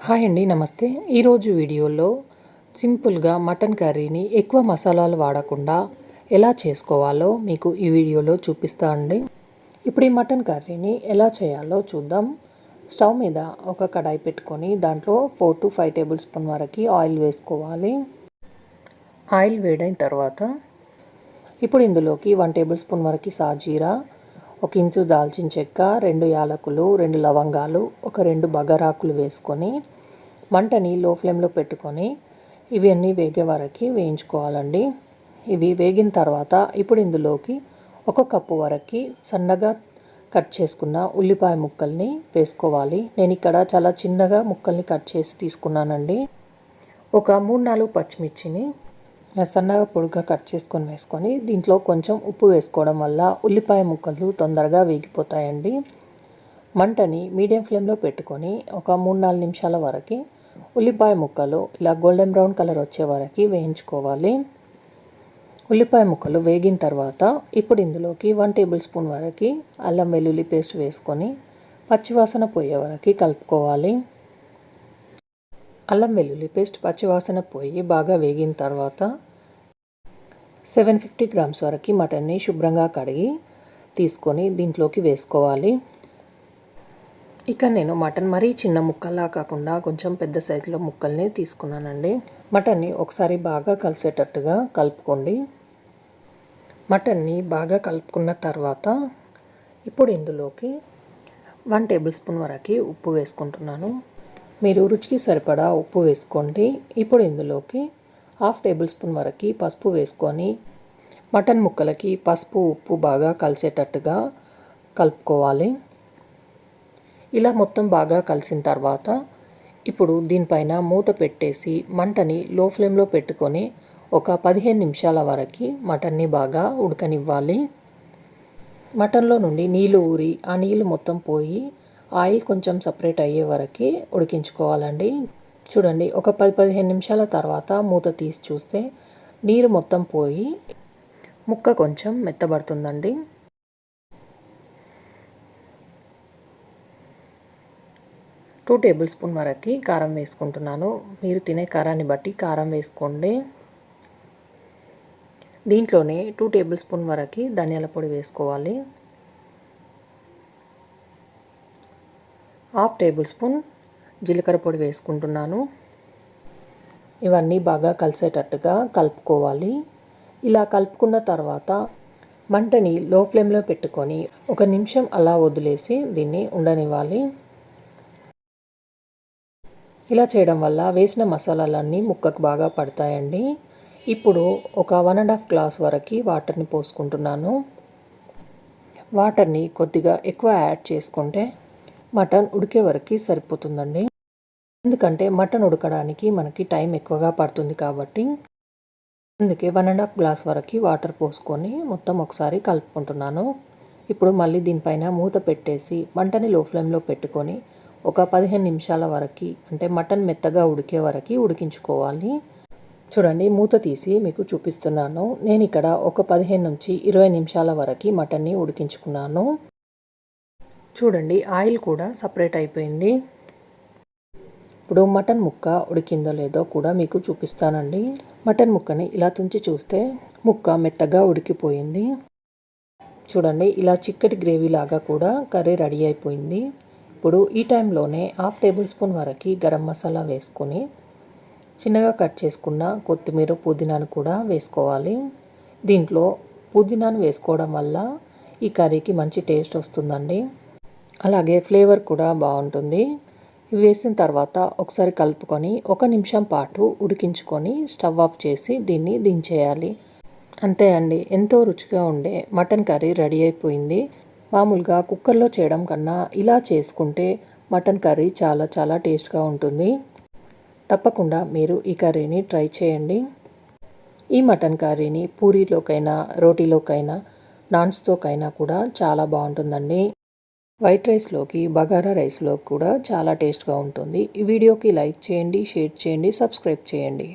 Hi అండి, నమస్తే. ఈరోజు వీడియోలో సింపుల్గా మటన్ కర్రీని ఎక్కువ మసాలాలు వాడకుండా ఎలా చేసుకోవాలో మీకు ఈ వీడియోలో చూపిస్తా అండి. ఇప్పుడు ఈ మటన్ కర్రీని ఎలా చేయాలో చూద్దాం. స్టవ్ మీద ఒక కడాయి పెట్టుకొని దాంట్లో 4 to 5 టేబుల్ స్పూన్ వరకు ఆయిల్ వేసుకోవాలి. ఆయిల్ వేడైన తర్వాత ఇప్పుడు ఇందులోకి 1 టేబుల్ స్పూన్ వరకు సాజీరా, 1 ఇంచు దాల్చిన చెక్క, 2 యాలకులు, 2 లవంగాలు, 2 బగారాకులు వేసుకొని మంటని లో ఫ్లేమ్లో పెట్టుకొని ఇవన్నీ వేగే వరకు వేయించుకోవాలండి. ఇవి వేగిన తర్వాత ఇప్పుడు ఇందులోకి 1 కప్పు వరకు సన్నగా కట్ చేసుకున్న ఉల్లిపాయ ముక్కల్ని వేసుకోవాలి. నేను ఇక్కడ చాలా చిన్నగా ముక్కల్ని కట్ చేసి తీసుకున్నానండి. ఒక 3-4 పచ్చిమిర్చిని సన్నగా పొడిగా కట్ చేసుకొని వేసుకొని దీంట్లో కొంచెం ఉప్పు వేసుకోవడం వల్ల ఉల్లిపాయ ముక్కలు తొందరగా వేగిపోతాయండి. మంటని మీడియం ఫ్లేమ్లో పెట్టుకొని ఒక 3-4 నిమిషాల వరకు ఉల్లిపాయ ముక్కలు ఇలా గోల్డెన్ బ్రౌన్ కలర్ వచ్చే వరకు వేయించుకోవాలి. ఉల్లిపాయ ముక్కలు వేగిన తర్వాత ఇప్పుడు ఇందులోకి 1 టేబుల్ స్పూన్ వరకు అల్లం వెల్లుల్లి పేస్ట్ వేసుకొని పచ్చివాసన పోయే వరకు కలుపుకోవాలి. అల్లం వెల్లుల్లి పేస్ట్ పచ్చివాసన పోయి బాగా వేగిన తర్వాత 750 గ్రామ్స్ వరకు మటన్ని శుభ్రంగా కడిగి తీసుకొని దీంట్లోకి వేసుకోవాలి. ఇక నేను మటన్ మరీ చిన్న ముక్కల్లా కాకుండా కొంచెం పెద్ద సైజులో ముక్కల్ని తీసుకున్నానండి. మటన్ని ఒకసారి బాగా కలిసేటట్టుగా కలుపుకోండి. మటన్ని బాగా కలుపుకున్న తర్వాత ఇప్పుడు ఇందులోకి 1 టేబుల్ స్పూన్ వరకు ఉప్పు వేసుకుంటున్నాను. మీరు రుచికి సరిపడా ఉప్పు వేసుకోండి. ఇప్పుడు ఇందులోకి 1/2 టేబుల్ స్పూన్ వరకు పసుపు వేసుకొని మటన్ ముక్కలకి పసుపు ఉప్పు బాగా కలిసేటట్టుగా కలుపుకోవాలి. ఇలా మొత్తం బాగా కలిసిన తర్వాత ఇప్పుడు దీనిపైన మూత పెట్టేసి మంటని లో ఫ్లేమ్లో పెట్టుకొని ఒక 15 నిమిషాల వరకు మటన్ని బాగా ఉడకనివ్వాలి. మటన్లో నుండి నీళ్ళు ఊరి ఆ నీళ్ళు మొత్తం పోయి ఆయిల్ కొంచెం సపరేట్ అయ్యే వరకు ఉడికించుకోవాలండి. చూడండి, ఒక 10-15 నిమిషాల తర్వాత మూత తీసి చూస్తే నీరు మొత్తం పోయి ముక్క కొంచెం మెత్తబడుతుందండి. టూ టేబుల్ స్పూన్ వరకు కారం వేసుకుంటున్నాను. మీరు తినే కారాన్ని బట్టి కారం వేసుకోండి. దీంట్లోనే 2 టేబుల్ స్పూన్ వరకు ధనియాల పొడి వేసుకోవాలి. 1/2 టేబుల్ స్పూన్ జీలకర్ర పొడి వేసుకుంటున్నాను. ఇవన్నీ బాగా కలిసేటట్టుగా కలుపుకోవాలి. ఇలా కలుపుకున్న తర్వాత మంటని లో ఫ్లేమ్లో పెట్టుకొని 1 నిమిషం అలా వదిలేసి దీన్ని ఉండనివ్వాలి. ఇలా చేయడం వల్ల వేసిన మసాలాలన్నీ ముక్కకు బాగా పడతాయండి. ఇప్పుడు ఒక 1.5 గ్లాస్ వరకు వాటర్ని పోసుకుంటున్నాను. వాటర్ని కొద్దిగా ఎక్కువ యాడ్ చేసుకుంటే మటన్ ఉడికే వరకు సరిపోతుందండి. ఎందుకంటే మటన్ ఉడకడానికి మనకి టైం ఎక్కువగా పడుతుంది కాబట్టి అందుకే 1.5 గ్లాస్ వరకు వాటర్ పోసుకొని మొత్తం ఒకసారి కలుపుకుంటున్నాను. ఇప్పుడు మళ్ళీ దీనిపైన మూత పెట్టేసి మంటని లో ఫ్లేమ్లో పెట్టుకొని ఒక 15 నిమిషాల వరకు అంటే మటన్ మెత్తగా ఉడికే వరకు ఉడికించుకోవాలి. చూడండి, మూత తీసి మీకు చూపిస్తున్నాను. నేను ఇక్కడ ఒక 15 నుంచి 20 నిమిషాల వరకు మటన్ని ఉడికించుకున్నాను. చూడండి, ఆయిల్ కూడా సపరేట్ అయిపోయింది. ఇప్పుడు మటన్ ముక్క ఉడికిందో లేదో కూడా మీకు చూపిస్తానండి. మటన్ ముక్కని ఇలా తుంచి చూస్తే ముక్క మెత్తగా ఉడికిపోయింది. చూడండి, ఇలా చిక్కటి గ్రేవీ లాగా కూడా కర్రీ రెడీ అయిపోయింది. ఇప్పుడు ఈ టైంలోనే 1/2 టేబుల్ స్పూన్ వరకు గరం మసాలా వేసుకొని చిన్నగా కట్ చేసుకున్న కొత్తిమీర పుదీనాను కూడా వేసుకోవాలి. దీంట్లో పుదీనాను వేసుకోవడం వల్ల ఈ కర్రీకి మంచి టేస్ట్ వస్తుందండి. అలాగే ఫ్లేవర్ కూడా బాగుంటుంది. ఇవి వేసిన తర్వాత ఒకసారి కలుపుకొని 1 నిమిషం పాటు ఉడికించుకొని స్టవ్ ఆఫ్ చేసి దీన్ని దించేయాలి. అంతే అండి, ఎంతో రుచిగా ఉండే మటన్ కర్రీ రెడీ అయిపోయింది. మామూలుగా కుక్కర్లో చేయడం కన్నా ఇలా చేసుకుంటే మటన్ కర్రీ చాలా చాలా టేస్ట్గా ఉంటుంది. తప్పకుండా మీరు ఈ కర్రీని ట్రై చేయండి. ఈ మటన్ కర్రీని పూరీలోకైనా రోటీలోకైనా నాన్స్తోకైనా కూడా చాలా బాగుంటుందండి. వైట్ రైస్లోకి బగారా రైస్లో కూడా చాలా టేస్ట్గా ఉంటుంది. ఈ వీడియోకి లైక్ చేయండి, షేర్ చేయండి, సబ్స్క్రైబ్ చేయండి.